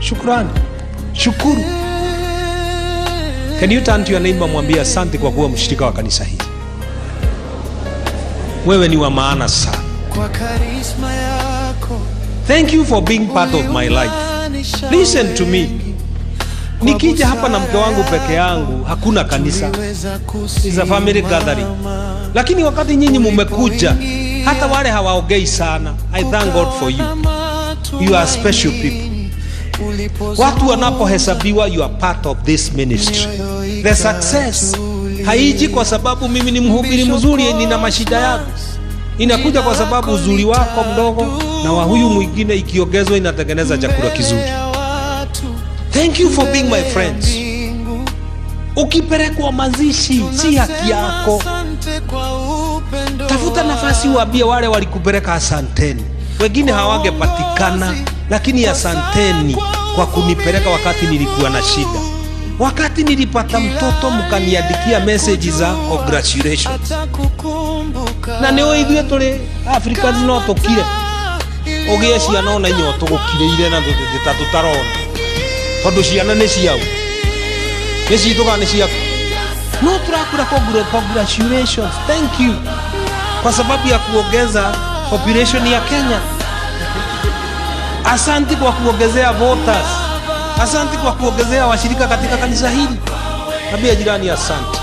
Shukrani. Shukuru. Can you turn to your neighbor mwambie asante kwa kuwa mshirika wa kanisa hili. Wewe ni wa maana sana. Thank you for being part of my life. Listen to me. Nikija hapa na mke wangu peke yangu, hakuna kanisa. It's a family gathering. Lakini wakati nyinyi mumekuja, hata wale hawaongei sana. I thank God for you. You are special people. Watu wanapohesabiwa, you are part of this ministry. The success haiji kwa sababu mimi ni mhubiri mzuri nina mashida yangu. Inakuja kwa sababu uzuri wako mdogo na wa huyu mwingine ikiongezwa inatengeneza chakula kizuri. Thank you for being my friends. Ukipelekwa mazishi si haki yako. Tafuta nafasi uambie wale walikupeleka asanteni. Wengine hawangepatikana, lakini asanteni kwa kunipeleka wakati nilikuwa na shida. Wakati nilipata mtoto mkaniandikia message za congratulations. Na neo ithuĩ tũrĩ Africans no tũkire. Ũgĩe ciana ona inyo tũgũkireire na tũtarona. Tondũ ciana nĩ ciao. Nĩ citũ kana nĩ ciaku. No turakura congratulations. Thank you. Kwa sababu ya kuongeza population ya Kenya. Asante kwa kuongezea voters. Asante kwa kuongezea washirika katika kanisa hili. Nambia jirani asante.